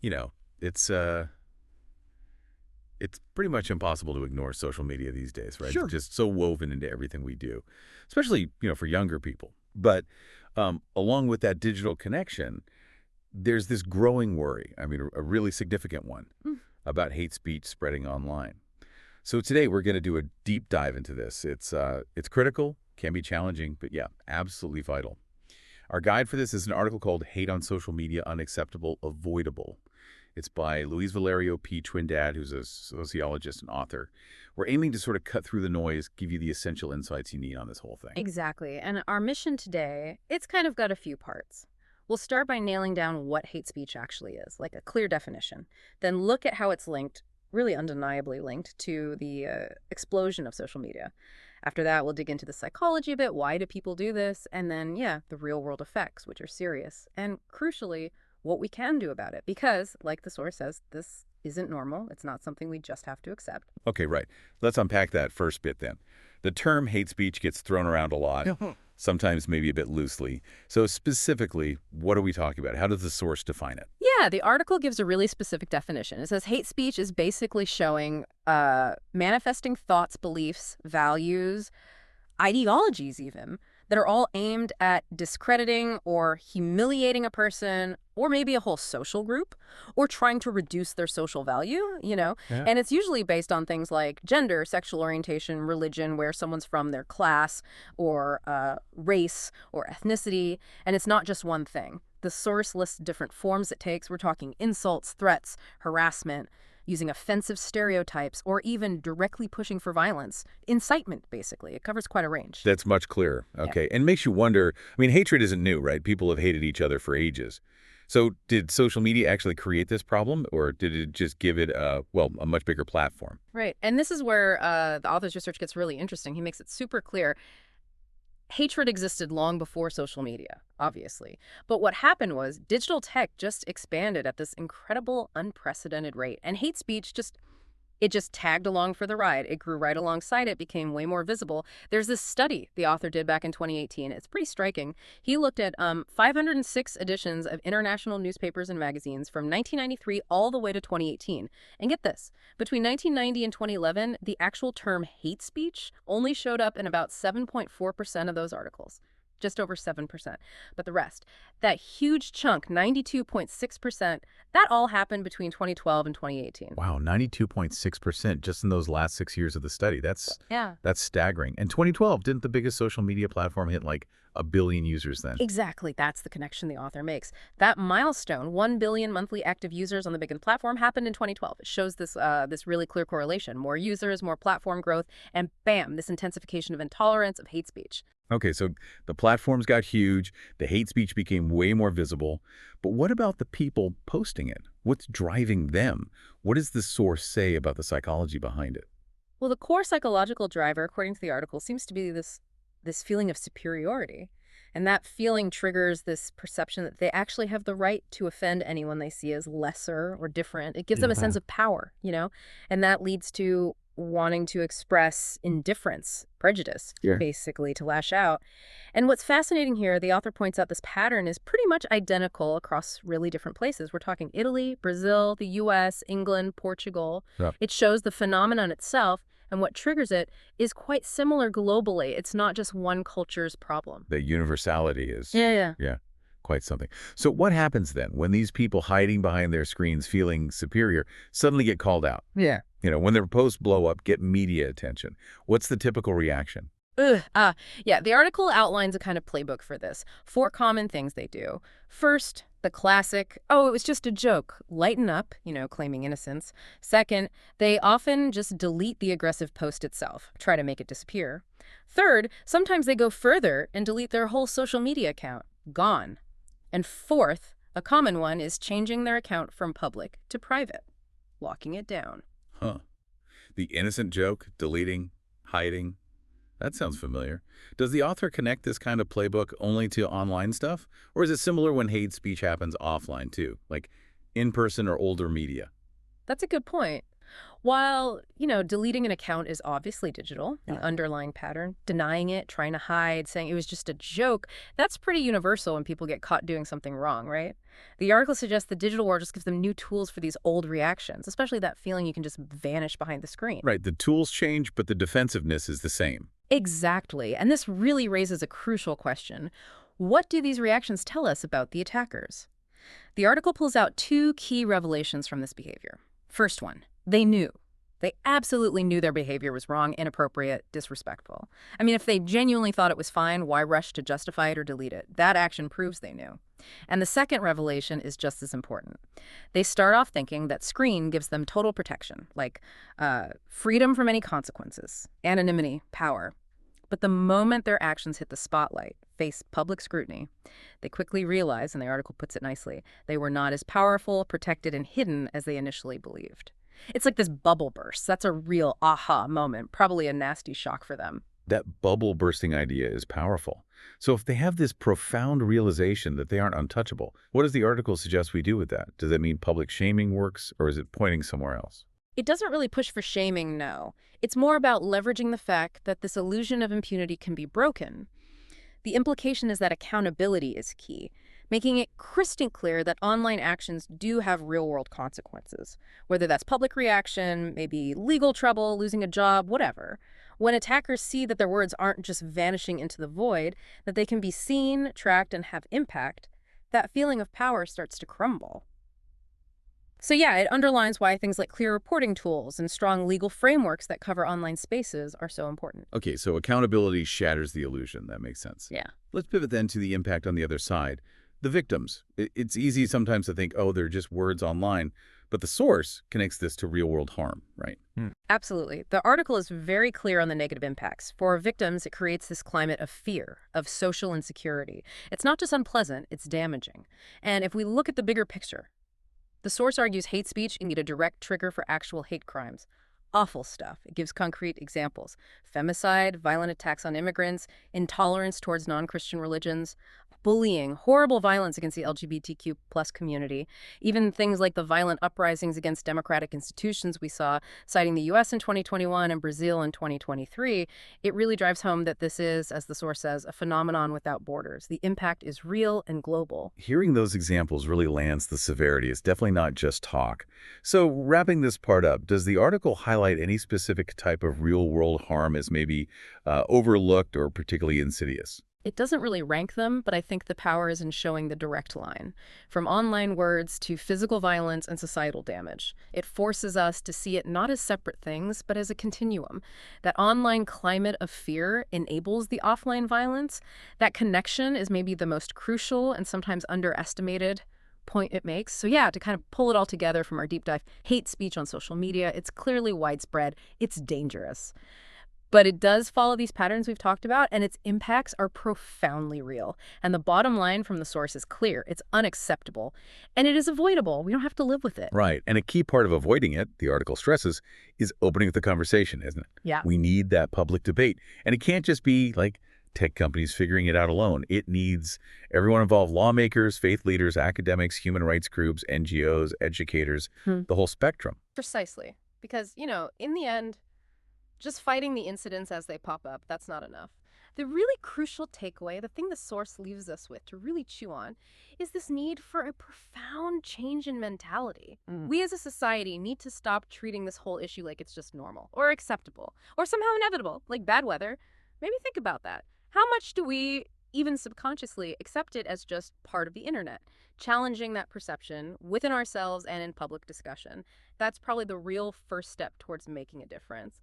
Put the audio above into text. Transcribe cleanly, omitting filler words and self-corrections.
you know, it's uh, it's pretty much impossible to ignore social media these days, right? It's Sure. just so woven into everything we do, especially, for younger people. But along with that digital connection, there's this growing worry, I mean, a really significant one, Mm. about hate speech spreading online. So today we're going to do a deep dive into this. It's critical, can be challenging, but yeah, absolutely vital. Our guide for this is an article called Hate on Social Media Unacceptable, Avoidable. It's by Luis Valerio P. Trindad, who's a sociologist and author. We're aiming to sort of cut through the noise, give you the essential insights you need on this whole thing. Exactly. And our mission today, it's kind of got a few parts. We'll start by nailing down what hate speech actually is, like a clear definition. Then look at how it's linked, really undeniably linked, to the explosion of social media. After that, we'll dig into the psychology a bit. Why do people do this? And then, yeah, the real world effects, which are serious. And crucially, what we can do about it. Because, like the source says, this isn't normal. It's not something we just have to accept. Okay, right. Let's unpack that first bit then. The term hate speech gets thrown around a lot, sometimes maybe a bit loosely. So specifically, what are we talking about? How does the source define it? Yeah, the article gives a really specific definition. It says hate speech is basically showing manifesting thoughts, beliefs, values, ideologies even, that are all aimed at discrediting or humiliating a person or maybe a whole social group or trying to reduce their social value. Yeah. And it's usually based on things like gender, sexual orientation, religion, where someone's from, their class, or race or ethnicity. And it's not just one thing. The source lists different forms it takes. We're talking insults, threats, harassment, using offensive stereotypes, or even directly pushing for violence. Incitement, basically. It covers quite a range. That's much clearer. Yeah. Okay. And makes you wonder, I mean, hatred isn't new, right? People have hated each other for ages. So did social media actually create this problem, or did it just give it a much bigger platform? Right. And this is where the author's research gets really interesting. He makes it super clear. Hatred existed long before social media, obviously. But what happened was digital tech just expanded at this incredible, unprecedented rate. And hate speech just tagged along for the ride. It grew right alongside it, became way more visible. There's this study the author did back in 2018. It's pretty striking. He looked at 506 editions of international newspapers and magazines from 1993 all the way to 2018. And get this, between 1990 and 2011, the actual term hate speech only showed up in about 7.4% of those articles. Just over 7%. But the rest, that huge chunk, 92.6%, that all happened between 2012 and 2018. Wow, 92.6% just in those last 6 years of the study. That's Yeah. staggering. And 2012, didn't the biggest social media platform hit like 1 billion users then? Exactly. That's the connection the author makes. That milestone, 1 billion monthly active users on the biggest platform, happened in 2012. It shows this really clear correlation. More users, more platform growth, and bam, this intensification of intolerance, of hate speech. Okay, so the platforms got huge, the hate speech became way more visible, but what about the people posting it? What's driving them? What does the source say about the psychology behind it? Well, the core psychological driver, according to the article, seems to be this feeling of superiority. And that feeling triggers this perception that they actually have the right to offend anyone they see as lesser or different. It gives them a sense of power. And that leads to wanting to express indifference, prejudice, Yeah. basically, to lash out. And what's fascinating here, the author points out this pattern is pretty much identical across really different places. We're talking Italy, Brazil, the US, England, Portugal. Yep. It shows the phenomenon itself, and what triggers it is quite similar globally. It's not just one culture's problem. The universality is, Yeah. quite something. So what happens then when these people hiding behind their screens feeling superior suddenly get called out? Yeah. When their posts blow up, get media attention. What's the typical reaction? Yeah, the article outlines a kind of playbook for this. 4 common things they do. First, the classic, oh, it was just a joke. Lighten up, claiming innocence. Second, they often just delete the aggressive post itself, try to make it disappear. Third, sometimes they go further and delete their whole social media account. Gone. And fourth, a common one is changing their account from public to private, locking it down. Huh. The innocent joke, deleting, hiding. That sounds familiar. Does the author connect this kind of playbook only to online stuff? Or is it similar when hate speech happens offline too, like in-person or older media? That's a good point. While, deleting an account is obviously digital, the Yeah. underlying pattern, denying it, trying to hide, saying it was just a joke, that's pretty universal when people get caught doing something wrong, right? The article suggests the digital world just gives them new tools for these old reactions, especially that feeling you can just vanish behind the screen. Right, the tools change, but the defensiveness is the same. Exactly. And this really raises a crucial question. What do these reactions tell us about the attackers? The article pulls out two key revelations from this behavior. First one, they knew. They absolutely knew their behavior was wrong, inappropriate, disrespectful. I mean, if they genuinely thought it was fine, why rush to justify it or delete it? That action proves they knew. And the second revelation is just as important. They start off thinking that screen gives them total protection, like freedom from any consequences, anonymity, power. But the moment their actions hit the spotlight, face public scrutiny, they quickly realize, and the article puts it nicely, they were not as powerful, protected, and hidden as they initially believed. It's like this bubble burst. That's a real aha moment, probably a nasty shock for them. That bubble bursting idea is powerful. So if they have this profound realization that they aren't untouchable, what does the article suggest we do with that? Does that mean public shaming works, or is it pointing somewhere else? It doesn't really push for shaming, no. It's more about leveraging the fact that this illusion of impunity can be broken. The implication is that accountability is key, making it crystal clear that online actions do have real-world consequences, whether that's public reaction, maybe legal trouble, losing a job, whatever. When attackers see that their words aren't just vanishing into the void, that they can be seen, tracked, and have impact, that feeling of power starts to crumble. So yeah, it underlines why things like clear reporting tools and strong legal frameworks that cover online spaces are so important. Okay, so accountability shatters the illusion. That makes sense. Yeah. Let's pivot then to the impact on the other side. The victims. It's easy sometimes to think, oh, they're just words online, but the source connects this to real-world harm, right? Absolutely. The article is very clear on the negative impacts. For victims, it creates this climate of fear, of social insecurity. It's not just unpleasant, it's damaging. And if we look at the bigger picture, the source argues hate speech can be a direct trigger for actual hate crimes. Awful stuff. It gives concrete examples. Femicide, violent attacks on immigrants, intolerance towards non-Christian religions, bullying, horrible violence against the LGBTQ plus community, even things like the violent uprisings against democratic institutions we saw, citing the U.S. in 2021 and Brazil in 2023. It really drives home that this is, as the source says, a phenomenon without borders. The impact is real and global. Hearing those examples really lands the severity. It's definitely not just talk. So wrapping this part up, does the article highlight any specific type of real-world harm as maybe overlooked or particularly insidious? It doesn't really rank them, but I think the power is in showing the direct line. From online words to physical violence and societal damage. It forces us to see it not as separate things, but as a continuum. That online climate of fear enables the offline violence. That connection is maybe the most crucial and sometimes underestimated point it makes. So yeah, to kind of pull it all together from our deep dive, hate speech on social media, it's clearly widespread. It's dangerous. But it does follow these patterns we've talked about, and its impacts are profoundly real. And the bottom line from the source is clear. It's unacceptable, and it is avoidable. We don't have to live with it. Right. And a key part of avoiding it, the article stresses, is opening up the conversation, isn't it? Yeah. We need that public debate. And it can't just be like tech companies figuring it out alone. It needs everyone involved, lawmakers, faith leaders, academics, human rights groups, NGOs, educators, the whole spectrum. Precisely. Because, in the end, just fighting the incidents as they pop up, that's not enough. The really crucial takeaway, the thing the source leaves us with to really chew on, is this need for a profound change in mentality. We as a society need to stop treating this whole issue like it's just normal or acceptable or somehow inevitable, like bad weather. Maybe think about that. How much do we, even subconsciously, accept it as just part of the internet? Challenging that perception within ourselves and in public discussion. That's probably the real first step towards making a difference.